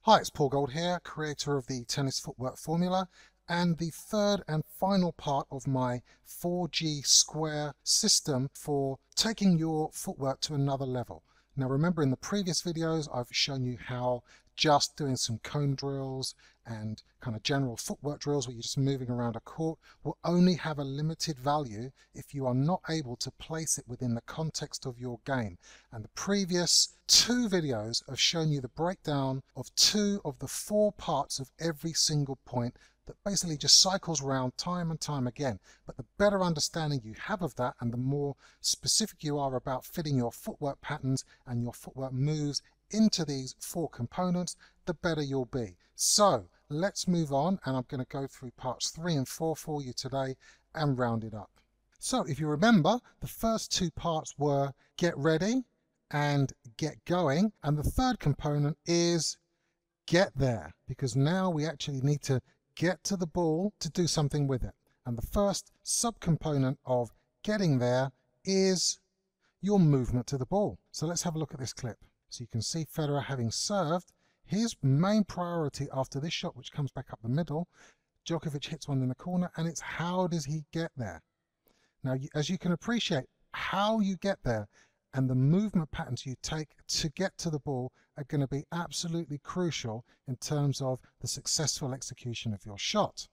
Hi, it's Paul Gold here, creator of the Tennis Footwork Formula and the third and final part of my 4G square system for taking your footwork to another level. Now remember, in the previous videos I've shown you how just doing some cone drills and kind of general footwork drills where you're just moving around a court will only have a limited value if you are not able to place it within the context of your game. And the previous two videos have shown you the breakdown of two of the four parts of every single point that basically just cycles around time and time again. But the better understanding you have of that and the more specific you are about fitting your footwork patterns and your footwork moves into these four components, the better you'll be. So let's move on, and I'm going to go through parts 3 and 4 for you today and round it up. So if you remember, the first two parts were get ready and get going, and the third component is get there, because now we actually need to get to the ball to do something with it. And the first subcomponent of getting there is your movement to the ball. So let's have a look at this clip. So you can see Federer having served. His main priority after this shot, which comes back up the middle, Djokovic hits one in the corner, and it's how does he get there? Now, as you can appreciate, how you get there and the movement patterns you take to get to the ball are going to be absolutely crucial in terms of the successful execution of your shot.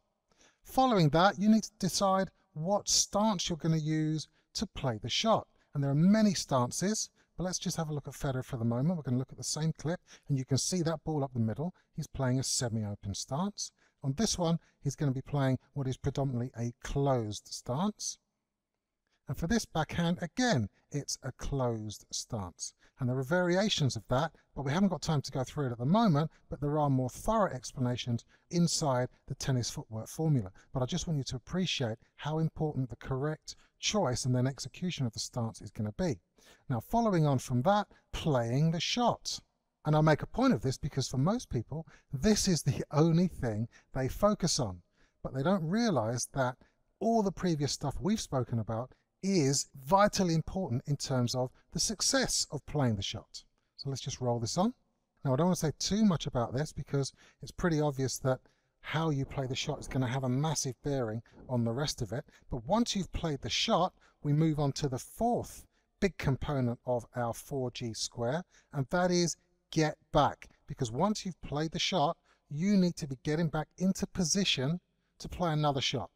Following that, you need to decide what stance you're going to use to play the shot. And there are many stances, but let's just have a look at Federer for the moment. We're going to look at the same clip, and you can see that ball up the middle. He's playing a semi-open stance. On this one, he's going to be playing what is predominantly a closed stance. And for this backhand, again, it's a closed stance. And there are variations of that, but we haven't got time to go through it at the moment, but there are more thorough explanations inside the tennis footwork formula. But I just want you to appreciate how important the correct choice and then execution of the stance is going to be. Now, following on from that, playing the shot. And I make a point of this because for most people, this is the only thing they focus on. But they don't realize that all the previous stuff we've spoken about is vitally important in terms of the success of playing the shot. So let's just roll this on. Now, I don't want to say too much about this because it's pretty obvious that how you play the shot is going to have a massive bearing on the rest of it. But once you've played the shot, we move on to the fourth big component of our 4G square, and that is get back. Because once you've played the shot, you need to be getting back into position to play another shot,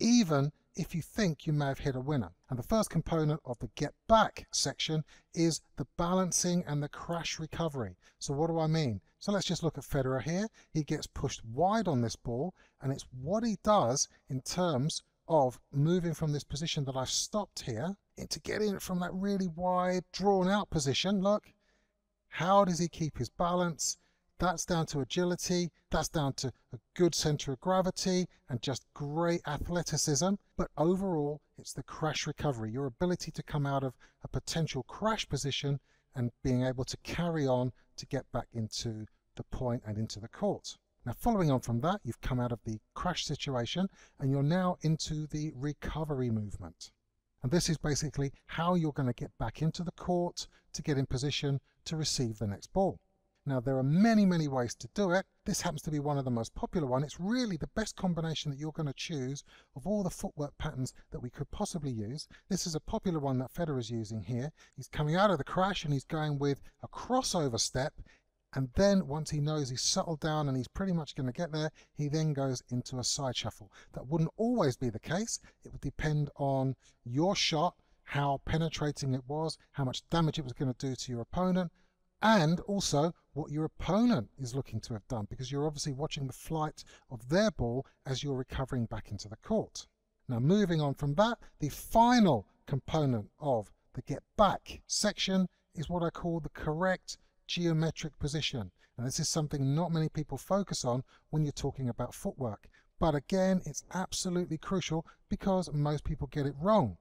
even if you think you may have hit a winner. And the first component of the get back section is the balancing and the crash recovery. So what do I mean? So let's just look at Federer here. He gets pushed wide on this ball, and it's what he does in terms of moving from this position that I've stopped here into getting it from that really wide, drawn out position. Look, how does he keep his balance? That's down to agility, that's down to a good center of gravity and just great athleticism. But overall, it's the crash recovery, your ability to come out of a potential crash position and being able to carry on to get back into the point and into the court. Now, following on from that, you've come out of the crash situation and you're now into the recovery movement. And this is basically how you're going to get back into the court to get in position to receive the next ball. Now, there are many, many ways to do it. This happens to be one of the most popular ones. It's really the best combination that you're going to choose of all the footwork patterns that we could possibly use. This is a popular one that Federer is using here. He's coming out of the crash and he's going with a crossover step. And then once he knows he's settled down and he's pretty much going to get there, he then goes into a side shuffle. That wouldn't always be the case. It would depend on your shot, how penetrating it was, how much damage it was going to do to your opponent, and also what your opponent is looking to have done, because you're obviously watching the flight of their ball as you're recovering back into the court. Now, moving on from that, the final component of the get back section is what I call the correct geometric position. And this is something not many people focus on when you're talking about footwork. But again, it's absolutely crucial because most people get it wrong.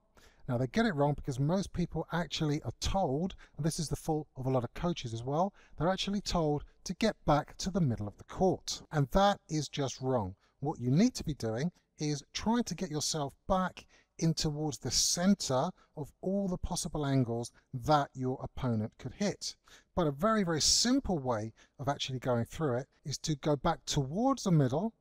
Now, they get it wrong because most people actually are told, and this is the fault of a lot of coaches as well, they're actually told to get back to the middle of the court. And that is just wrong. What you need to be doing is trying to get yourself back in towards the center of all the possible angles that your opponent could hit. But a very, very simple way of actually going through it is to go back towards the middle,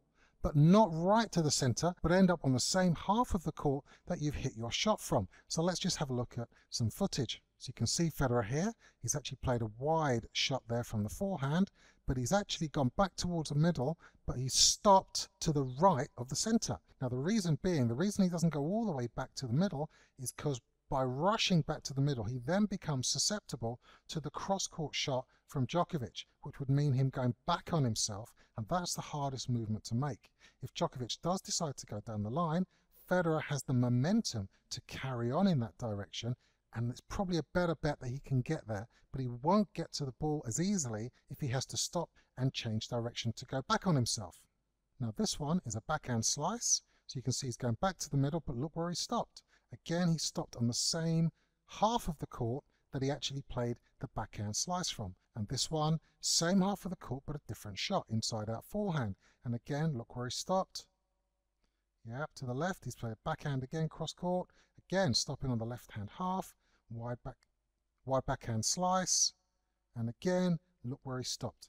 but not right to the center, but end up on the same half of the court that you've hit your shot from. So let's just have a look at some footage. So you can see Federer here, he's actually played a wide shot there from the forehand, but he's actually gone back towards the middle, but he's stopped to the right of the center. Now the reason he doesn't go all the way back to the middle is because by rushing back to the middle, he then becomes susceptible to the cross-court shot from Djokovic, which would mean him going back on himself, and that's the hardest movement to make. If Djokovic does decide to go down the line, Federer has the momentum to carry on in that direction, and it's probably a better bet that he can get there, but he won't get to the ball as easily if he has to stop and change direction to go back on himself. Now this one is a backhand slice, so you can see he's going back to the middle, but look where he stopped. Again, he stopped on the same half of the court that he actually played the backhand slice from. And this one, same half of the court, but a different shot, inside out forehand. And again, look where he stopped. Yep, to the left, he's played a backhand again, cross court. Again, stopping on the left-hand half, wide backhand slice. And again, look where he stopped.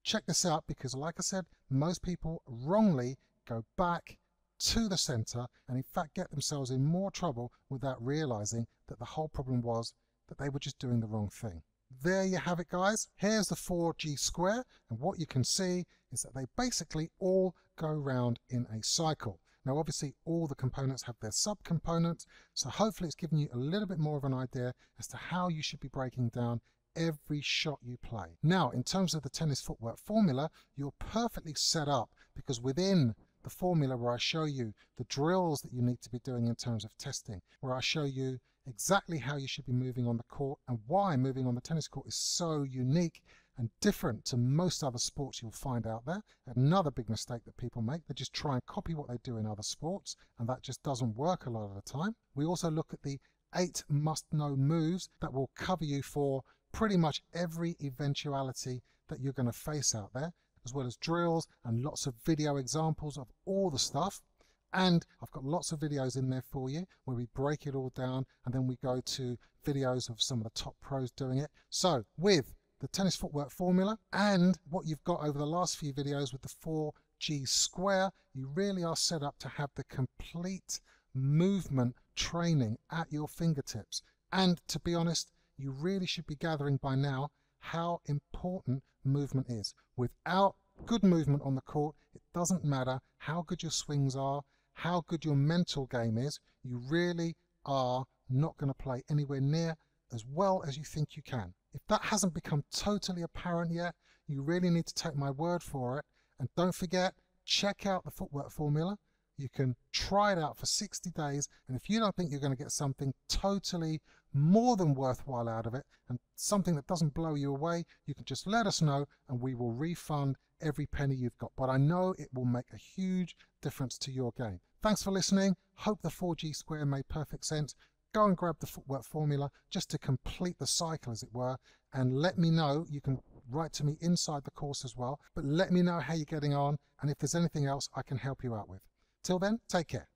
Check this out, because like I said, most people wrongly go back to the center and in fact get themselves in more trouble without realizing that the whole problem was that they were just doing the wrong thing. There you have it, guys. Here's the 4G square, and what you can see is that they basically all go round in a cycle. Now obviously all the components have their subcomponents, so hopefully it's given you a little bit more of an idea as to how you should be breaking down every shot you play. Now in terms of the tennis footwork formula, you're perfectly set up, because within the formula where I show you the drills that you need to be doing in terms of testing, where I show you exactly how you should be moving on the court and why moving on the tennis court is so unique and different to most other sports you'll find out there. Another big mistake that people make, they just try and copy what they do in other sports, and that just doesn't work a lot of the time. We also look at the 8 must-know moves that will cover you for pretty much every eventuality that you're going to face out there, as well as drills and lots of video examples of all the stuff. And I've got lots of videos in there for you where we break it all down, and then we go to videos of some of the top pros doing it. So with the tennis footwork formula and what you've got over the last few videos with the 4G square, you really are set up to have the complete movement training at your fingertips. And to be honest, you really should be gathering by now how important movement is. Without good movement on the court, it doesn't matter how good your swings are, how good your mental game is, you really are not going to play anywhere near as well as you think you can. If that hasn't become totally apparent yet, you really need to take my word for it. And don't forget, check out the footwork formula. You can try it out for 60 days, and if you don't think you're going to get something totally more than worthwhile out of it, and something that doesn't blow you away, you can just let us know and we will refund every penny you've got. But I know it will make a huge difference to your game. Thanks for listening. Hope the 4G square made perfect sense. Go and grab the footwork formula just to complete the cycle, as it were, and let me know. You can write to me inside the course as well, but let me know how you're getting on and if there's anything else I can help you out with. Till then, take care.